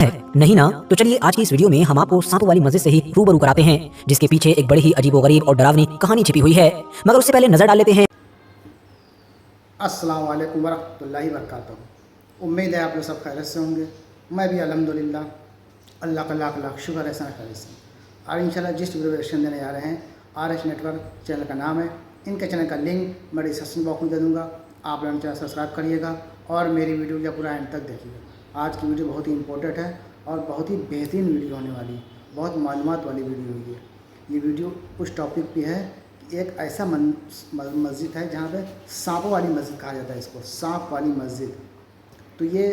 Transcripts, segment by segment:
नहीं ना, तो चलिए आज की इस वीडियो में हम आपको सांपों वाली मस्जिद से ही रूबरू कराते हैं, जिसके पीछे एक बड़ी ही अजीबोगरीब और डरावनी कहानी छिपी हुई है। मगर उससे पहले नजर डाल लेते हैं। अस्सलाम वालेकुम वरहमतुल्लाहि वबरकातुहू। उम्मीद है आप लोग सब खैरियत से होंगे। मैं भी अल्हम्दुलिल्लाह, अल्लाह का लाख लाख शुक्र है सना खैरियत से। और इंशाल्लाह जिस वीडियो रिएक्शन देने जा रहे हैं, RH नेटवर्क चैनल का नाम है। इनके चैनल का लिंक मैं डिस्क्रिप्शन बॉक्स में दे दूँगा। आप लोग चैनल सब्सक्राइब करिएगा और मेरी वीडियो का पूरा एंड तक देखिएगा। आज की वीडियो बहुत ही इंपॉर्टेंट है और बहुत ही बेहतरीन वीडियो होने वाली है, बहुत मालूमात वाली वीडियो हुई है। ये वीडियो उस टॉपिक पे है कि एक ऐसा मस्जिद है जहाँ पे सांपों वाली मस्जिद कहा जाता है, इसको सांप वाली मस्जिद। तो ये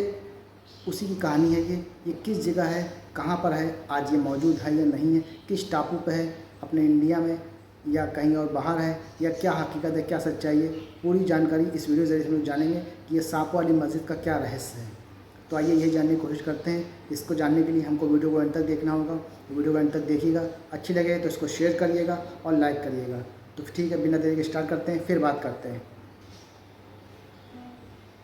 उसी की कहानी है। ये किस जगह है, कहाँ पर है, आज ये मौजूद है या नहीं है, किस टापू पे है, अपने इंडिया में या कहीं और बाहर है, या क्या हकीकत है, क्या सच्चाई है, पूरी जानकारी इस वीडियो से हम जानेंगे कि ये सांपों वाली मस्जिद का क्या रहस्य है। तो आइए यही जानने की कोशिश करते हैं। इसको जानने के लिए हमको वीडियो को अंत तक देखना होगा। वीडियो को अंत तक देखिएगा, अच्छी लगे तो इसको शेयर करिएगा और लाइक करिएगा। तो ठीक है, बिना देरी के स्टार्ट करते हैं, फिर बात करते हैं।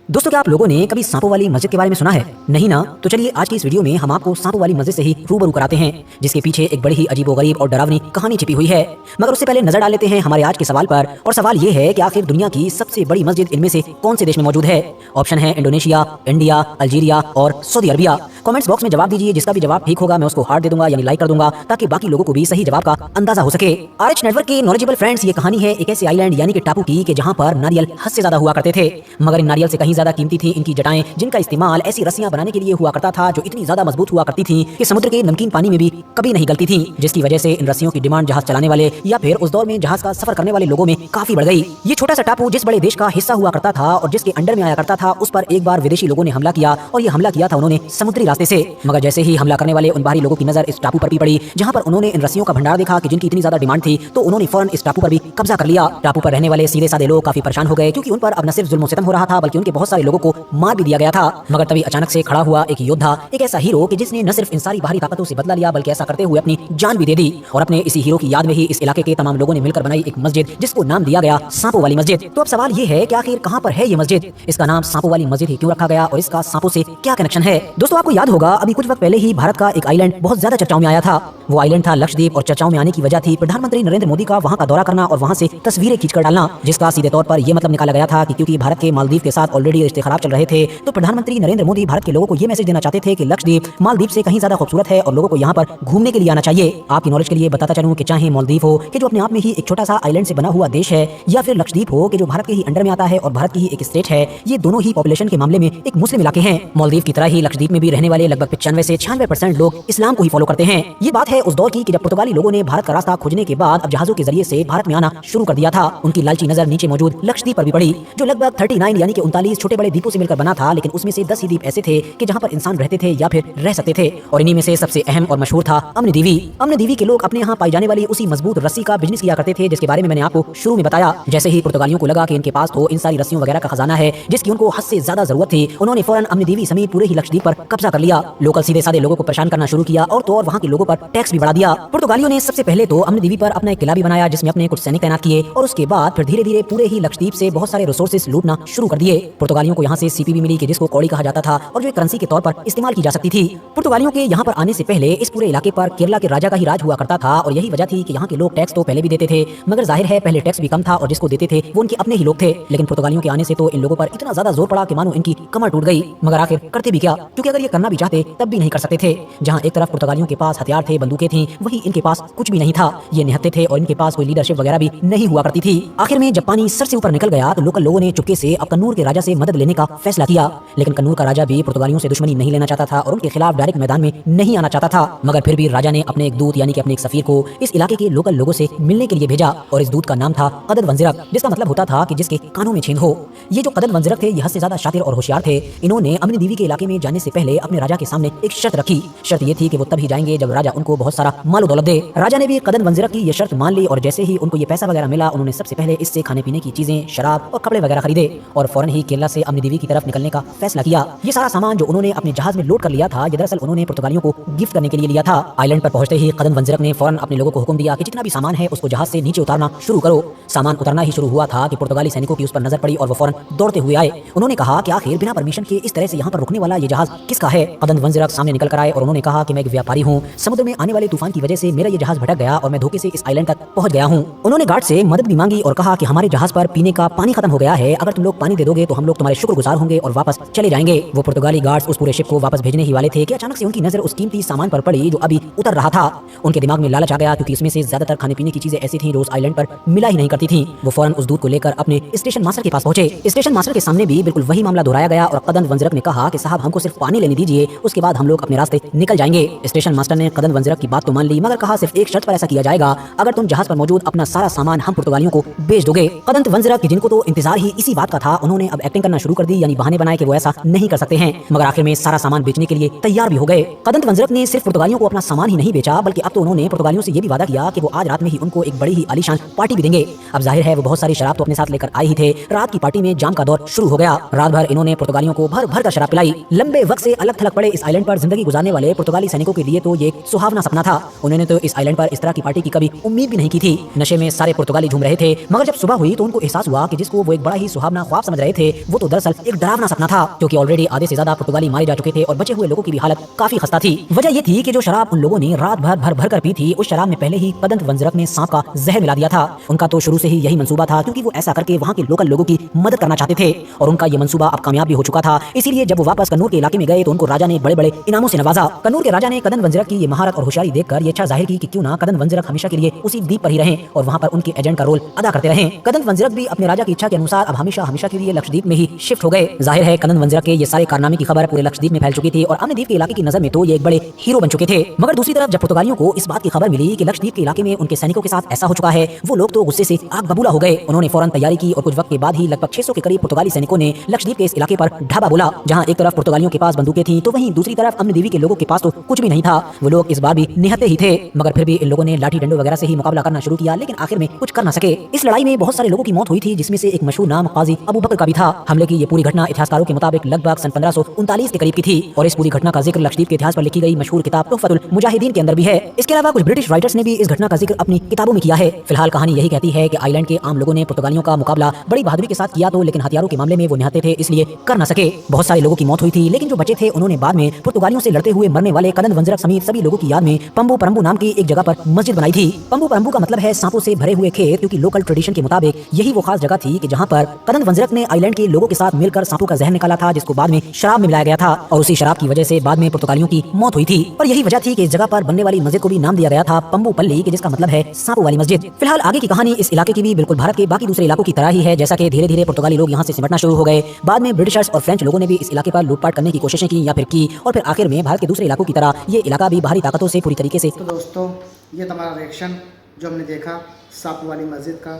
दोस्तों, क्या आप लोगों ने कभी सांपों वाली मस्जिद के बारे में सुना है? नहीं ना, तो चलिए आज की इस वीडियो में हम आपको सांपों वाली मस्जिद से ही रूबरू कराते हैं, जिसके पीछे एक बड़ी ही अजीबोगरीब और डरावनी कहानी छिपी हुई है। मगर उससे पहले नजर डाल लेते हैं हमारे आज के सवाल पर। और सवाल ये है कि आखिर दुनिया की सबसे बड़ी मस्जिद इनमें से कौन से देश में मौजूद है? ऑप्शन है इंडोनेशिया, इंडिया, अल्जीरिया और सऊदी अरबिया। कमेंट्स बॉक्स में जवाब दीजिए। जिसका भी जवाब ठीक होगा मैं उसको हार्ट दे दूंगा, यानी लाइक कर दूंगा, ताकि बाकी लोगों को भी सही जवाब का अंदाजा हो सके। RH नेटवर्क के नॉलेजेबल फ्रेंड्स, ये कहानी है एक ऐसे आइलैंड यानी कि टापू की कि जहां पर नारियल हद से ज्यादा हुआ करते थे। मगर इन नारियल से कहीं ज्यादा कीमती थी इनकी जटाएं, जिनका इस्तेमाल ऐसी रस्सियां बनाने के लिए हुआ करता था जो इतनी ज्यादा मजबूत हुआ करती थी कि समुद्र के नमकीन पानी में भी कभी नहीं गलती थी, जिसकी वजह से इन रस्सियों की डिमांड जहाज चलाने वाले या फिर उस दौर में जहाज का सफर करने वाले लोगों में काफी बढ़ गई। ये छोटा सा टापू जिस बड़े देश का हिस्सा हुआ करता था और जिसके अंडर में आया करता था, उस पर एक बार विदेशी लोगों ने हमला किया, और ये हमला किया था उन्होंने समुद्री रास्ते से। मगर जैसे ही हमला करने वाले उन बाहरी लोगों की नजर इस टापू पर भी पड़ी, जहां पर उन्होंने इन रस्सियों का भंडार देखा कि जिनकी इतनी ज्यादा डिमांड थी, तो उन्होंने फौरन इस टापू पर भी कब्जा कर लिया। टापू पर रहने वाले सीधे साधे लोग काफी परेशान हो गए, क्योंकि उन पर अब न सिर्फ जुल्म सितम हो रहा था, बल्कि उनके बहुत सारे लोगों को मार भी दिया गया था। मगर तभी अचानक से खड़ा हुआ एक योद्धा, एक ऐसा हीरो कि जिसने न सिर्फ इन सारी बाहरी ताकतों से बदला लिया, बल्कि ऐसा करते हुए अपनी जान भी दे दी। और अपने इसी हीरो की याद में ही इस इलाके के तमाम लोगों ने मिलकर बनाई एक मस्जिद, जिसको नाम दिया गया सांपों वाली मस्जिद। तो अब सवाल ये है कि आखिर कहां पर है ये मस्जिद? इसका नाम सांपों वाली मस्जिद ही क्यों रखा गया और इसका सांपों से क्या कनेक्शन है? दोस्तों, आपको याद होगा अभी कुछ वक्त पहले ही भारत का एक आइलैंड बहुत ज्यादा चर्चाओं में आया था। वो आइलैंड था लक्षद्वीप, और चर्चाओं में आने की वजह थी प्रधानमंत्री नरेंद्र मोदी का वहां का दौरा करना और वहां से तस्वीरें खींचकर डालना, जिसका सीधे तौर पर यह मतलब निकाला गया था कि क्योंकि भारत के मालदीव के साथ ऑलरेडी रिश्ते खराब चल रहे थे, तो प्रधानमंत्री नरेंद्र मोदी भारत के लोगों को यह मैसेज देना चाहते थे कि लक्षद्वीप मालदीव से कहीं ज्यादा खूबसूरत है और लोगों को यहाँ पर घूमने के लिए आना चाहिए। आपकी नॉलेज के लिए बताता चलूं कि चाहे मालदीव हो कि जो अपने आप में ही एक छोटा सा आइलैंड से बना हुआ देश है, या फिर लक्षद्वीप हो कि जो भारत के ही अंडर में आता है और भारत की ही एक स्टेट है, ये दोनों ही पॉपुलेशन के मामले में एक मुस्लिम इलाके हैं। मालदीव की तरह ही लक्षद्वीप में भी रहने वाले लगभग 95 से 96% लोग इस्लाम को ही फॉलो करते हैं। ये बात है उस दौर की कि जब पुर्तगाली लोगों ने भारत का रास्ता खोजने के बाद अब जहाजों के जरिए से भारत में आना शुरू कर दिया था। उनकी लालची नजर नीचे मौजूद लक्षद्वीप पर भी पड़ी, जो लगभग 39 यानी कि 39 छोटे बड़े द्वीपों से मिलकर बना था, लेकिन उसमें से 10 ही द्वीप ऐसे थे कि जहां पर इंसान रहते थे या फिर रह सकते थे। और इन्हीं में से सबसे अहम और मशहूर था अमनदीवी। अमनदीवी के लोग अपने यहाँ पाई जाने वाली उसी मजबूत रस्सी का बिजनेस किया करते थे, जिसके बारे में मैंने आपको शुरू में बताया। जैसे ही पुर्तगालियों को लगा कि इनके पास तो इन सारी रस्सियों वगैरह का खजाना है जिसकी उनको हद से ज्यादा जरूरत थी, उन्होंने फौरन अमनदीवी समेत पूरे ही लक्षद्वीप पर कब्जा कर लिया। लोकल सीधे साधे लोगों को परेशान करना शुरू किया और तो और वहाँ के लोगों पर टैक्स भी बढ़ा दिया। पुर्तगालियों ने सबसे पहले तो अमनदीवी पर अपना एक किला भी बनाया, जिसमें अपने कुछ सैनिक तैनात किए, और उसके बाद फिर धीरे धीरे पूरे ही लक्षद्वीप से बहुत सारे रिसोर्सेज लूटना शुरू कर दिए। पुर्तगालियों को यहाँ से सीपी भी मिली कि जिसको कौड़ी कहा जाता था और जो करेंसी के तौर पर इस्तेमाल की जा सकती थी। पुर्तगालियों के यहाँ पर आने से पहले इस पूरे इलाके पर केरला के राजा का ही राज हुआ करता था, और यही वजह थी कि यहाँ के लोग टैक्स तो पहले भी देते थे, मगर जाहिर है पहले टैक्स भी कम था और जिसको देते थे वो उनके अपने ही लोग थे। लेकिन पुर्तगालियों के आने से तो इन लोगों पर इतना ज्यादा जोर पड़ा कि मानो इनकी कमर टूट गई। मगर आखिर करते भी क्या, क्योंकि अगर ये करना भी चाहते तब भी नहीं कर सकते थे। जहाँ एक तरफ पुर्तगालियों के पास हथियार थे, बंदूकें थी, वही इनके पास कुछ भी नहीं था। ये निहत्थे थे और इनके पास कोई लीडरशिप वगैरह भी नहीं हुआ करती थी। आखिर में जब पानी सर से ऊपर निकल गया तो लोकल लोगों ने चुपके से अब कन्नूर के राजा से मदद लेने का फैसला किया। लेकिन कन्नूर का राजा भी पुर्तगालियों से दुश्मनी नहीं लेना चाहता था और उनके खिलाफ डायरेक्ट मैदान में नहीं आना चाहता था। मगर फिर भी राजा ने अपने एक दूत यानी कि अपने एक सफीर को इस इलाके के लोकल लोगों से मिलने के लिए भेजा, और इस दूत का नाम था कदद वंजिरक, जिसका मतलब होता था कि जिसके कानों में छेद हो। ये जो कदद वंजिरक थे यह से ज्यादा शातिर और होशियार थे। इन्होंने अमनदीवी के इलाके में जाने से पहले अपने राजा के सामने एक शर्त रखी। शर्त ये थी कि वो तभी जाएंगे जब राजा उनको बहुत सारा माल दौलत दे। राजा ने भी कदद वंजिरक की यह शर्त मान ली, और जैसे ही उनको ये पैसा वगैरह मिला, उन्होंने सबसे पहले इससे खाने पीने की चीजें, शराब और कपड़े वगैरह खरीदे और फौरन ही केरला से अम्नी दीवी की तरफ निकलने का फैसला किया। ये सारा सामान जो उन्होंने अपने जहाज में लोड कर लिया था, ये दरअसल उन्होंने पुर्तगालियों को गिफ्ट करने के लिए लिया था। आइलैंड पर पहुंचते ही कदन वंजरक ने फौरन अपने लोगों को हुक्म दिया कि जितना भी सामान है उसको जहाज से नीचे उतारना शुरू करो। सामान उतरना ही शुरू हुआ था कि पुर्तगाली सैनिकों की उस पर नजर पड़ी और वो फौरन दौड़ते हुए आए। उन्होंने कहा कि आखिर बिना परमिशन के इस तरह से यहाँ पर रुकने वाला ये जहाज किसका है। कदन वंजरक सामने निकल कर आए और उन्होंने कहा कि मैं एक व्यापारी हूँ, समुद्र में आने वाले तूफान की वजह से मेरा ये जहाज भटक गया और मैं धोखे से इस आइलैंड तक पहुंच गया हूँ। उन्होंने गार्ड से मदद भी मांगी और कहा कि हमारे जहाज पर पीने का पानी खत्म हो गया है, अगर तुम लोग पानी दे दोगे तो हम लोग तुम्हारे शुक्रगुजार होंगे और वापस चले जाएंगे। वो पुर्तगाली गार्ड्स उस पूरे शिप को वापस भेजने ही वाले थे कि अचानक से उनकी नजर उस कीमती सामान पर पड़ी जो अभी उतर रहा था। उनके दिमाग में लालच आ गया क्योंकि इसमें से ज्यादातर खाने पीने की चीजें ऐसी थी जो उस आइलैंड पर मिला ही नहीं करती थी। वो फौरन उस दूध को लेकर अपने स्टेशन मास्टर के पास पहुंचे। स्टेशन मास्टर के सामने भी बिल्कुल वही मामला दोहराया गया और कदन वंजरक ने कहा कि साहब हमको सिर्फ पानी लेने दीजिए, उसके बाद हम लोग अपने रास्ते निकल जाएंगे। स्टेशन मास्टर ने कदन वंजरक की बात तो मान ली, मगर कहा सिर्फ एक शर्त पर ऐसा किया जाएगा, अगर तुम जहाज पर मौजूद अपना सारा सामान हम पुर्तगालियों को बेच दोगे। कदन वंजरक जिनको तो इंतजार ही इसी बात का था, उन्होंने अब एक्टिंग करना शुरू कर दी, यानी बहाने बनाए कि वो ऐसा नहीं कर सकते हैं, मगर आखिर में सारा सामान बेचने के लिए तैयार भी हो गए। कदन वंजरक ने सिर्फ पुर्तगालियों को अपना सामान ही नहीं बेचा, बल्कि अब तो उन्होंने पुर्तगालियों से ये भी वादा किया कि वो आज रात में ही उनको एक बड़ी ही आलीशान पार्टी भी देंगे। अब जाहिर है वो बहुत सारी शराब तो अपने साथ लेकर आए ही थे। रात की पार्टी में जाम का दौर शुरू हो गया। रात भर इन्होंने पुर्तगालियों को भर भर कर शराब पिलाई। लंबे वक्त से अलग थलग पड़े इस आइलैंड पर जिंदगी गुजारने वाले पुर्तगाली सैनिकों के लिए तो ये एक सुहावना सपना था। उन्होंने तो इस आइलैंड पर इस तरह की पार्टी की कभी उम्मीद भी नहीं की थी। नशे में सारे पुर्तगाली झूम रहे थे, मगर जब सुबह हुई तो उनको एहसास हुआ कि जिसको वो एक बड़ा ही सुहावना ख्वाब समझ रहे थे वो तो दरअसल एक डरावना सपना था, क्योंकि ऑलरेडी आधे से ज्यादा पुर्तगाली मारे जा चुके थे और बचे हुए लोगों की भी हालत काफी खस्ता थी। वजह ये थी कि जो शराब उन लोगों ने रात भर भर भर कर पी थी, उस शराब में पहले ही कदन वंजरक ने सांप का जहर मिला दिया था। उनका तो शुरू से ही यही मंसूबा था, क्योंकि वो ऐसा करके वहाँ के लोकल लोगों की मदद करना चाहते थे और उनका ये मंसूबा अब कामयाब भी हो चुका था। इसीलिए जब वो वापस कन्नूर के इलाके में गए तो उनको राजा ने बड़े बड़े इनामों से नवाजा। कन्नूर के राजा ने कदन वंजरक की ये महारत और होशियारी देखकर ये इच्छा जाहिर की कि क्यों ना कदन वंजरक हमेशा के लिए उसी द्वीप पर ही रहें और वहाँ पर उनके एजेंट का रोल अदा करते रहें। कदन वंजरक भी अपने राजा की इच्छा के अनुसार अब हमेशा हमेशा के लिए लक्षद्वीप में ही शिफ्ट हो गए। जाहिर है कदन वंजरक के ये सारे कारनामे की खबर पूरे लक्षद्वीप में फैल चुकी थी और अम्न द्वीप के इलाके की नजर में तो ये एक बड़े हीरो बन चुके थे। मगर दूसरी तरफ जब पुर्तगालियों को इस बात की खबर मिली कि लक्षद्वीप के इलाके में उनके सैनिकों के साथ ऐसा हो चुका है, वो लोग तो गुस्से से आग बबूला हो गए। उन्होंने फौरन तैयारी की और कुछ वक्त के बाद ही लगभग 600 के करीब पुर्तगाली सैनिकों ने लक्षद्वीप के इस इलाके पर ढाबा बोला। जहां एक तरफ पुर्तगालियों के पास बंदूकें थीं तो वहीं दूसरी तरफ अम्न दीवी के लोगों के पास तो कुछ भी नहीं था। वो लोग इस बार भी निहत्ते ही थे, मगर फिर भी इन लोगों ने लाठी डंडों वगैरह से ही मुकाबला करना शुरू किया, लेकिन आखिर में कुछ कर न सके। इस लड़ाई में बहुत सारे लोगों की मौत हुई थी, जिसमें से एक मशहूर नाम काजी अबू बकर का भी था। हमले की ये पूरी घटना इतिहासकारों के मुताबिक लगभग सन 1539 के करीब की थी और इस पूरी घटना का जिक्र लक्षद्वीप के इतिहास पर लिखी गई मशहूर किताब तुहफतुल मुजाहिदीन के अंदर भी है। इसके अलावा कुछ ब्रिटिश राइटर्स ने भी इस घटना का जिक्र अपनी किताबों में किया है। फिलहाल कहानी यही कहती है कि आइलैंड के आम लोगों ने पुर्तगालियों का मुकाबला बड़ी बहादुरी के साथ किया तो, लेकिन हथियारों के मामले में वो निहत्ते थे, इसलिए कर न सके। बहुत सारे लोगों की मौत हुई थी, लेकिन जो बचे थे उन्होंने बाद में पुर्तगालियों से लड़ते हुए मरने वाले कदन वंजरक समेत सभी लोगों की याद में पंबू परम्बू नाम की एक जगह पर मस्जिद बनाई थी। पंबू परम्बू का मतलब है सांपों से भरे हुए खेत, क्योंकि लोकल ट्रेडिशन के मुताबिक यही वो खास जगह थी कि जहां पर कदन वंजरक ने आइलैंड के लोगों के साथ मिलकर सांपों का जहर निकाला था, जिसको बाद में शराब में मिलाया गया था और उसी शराब की वजह से बाद में पुर्तगालियों की मौत हुई थी। और यही वजह थी कि इस जगह पर बनने वाली मस्जिद को भी नाम दिया गया था पंबू पल्ली, जिसका मतलब है सांपों वाली मस्जिद। फिलहाल आगे की कहानी इस इलाके की भी बिल्कुल भारत के बाकी दूसरे इलाकों की तरह ही है। जैसा कि धीरे धीरे पुर्तगाली लोग यहाँ से सिमटना शुरू हो गए, बाद में ब्रिटिशर्स और फ्रेंच लोगों ने भी इस इलाके पर लूटपाट करने की कोशिशें की या फिर की, और फिर आखिर में भारत के दूसरे इलाकों की तरह ये इलाका भी बाहरी ताकतों से पूरी तरीके से। तो दोस्तों ये हमारा रिएक्शन जो हमने देखा सांपों वाली मस्जिद का,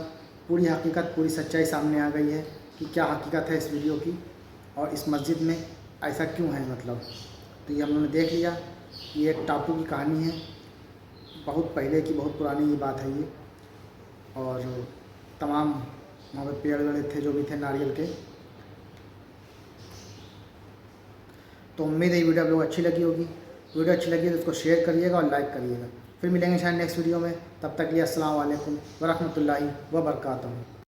पूरी हकीकत पूरी सच्चाई सामने आ गई है कि क्या हकीकत है इस वीडियो की और इस मस्जिद में ऐसा क्यों है। मतलब तो ये हम लोगों ने देख लिया, ये एक टापू की कहानी है, बहुत पहले की बहुत पुरानी ये बात है ये। और तमाम वहाँ पर पेड़ वेड़ थे जो भी थे नारियल के। तो उम्मीद है ये वीडियो आप लोग अच्छी लगी होगी। वीडियो अच्छी लगी तो उसको शेयर करिएगा और लाइक करिएगा। फिर मिलेंगे शायद नेक्स्ट वीडियो में, तब तक के लिए अस्सलाम वालेकुम व रहमतुल्लाहि व बरकातहू।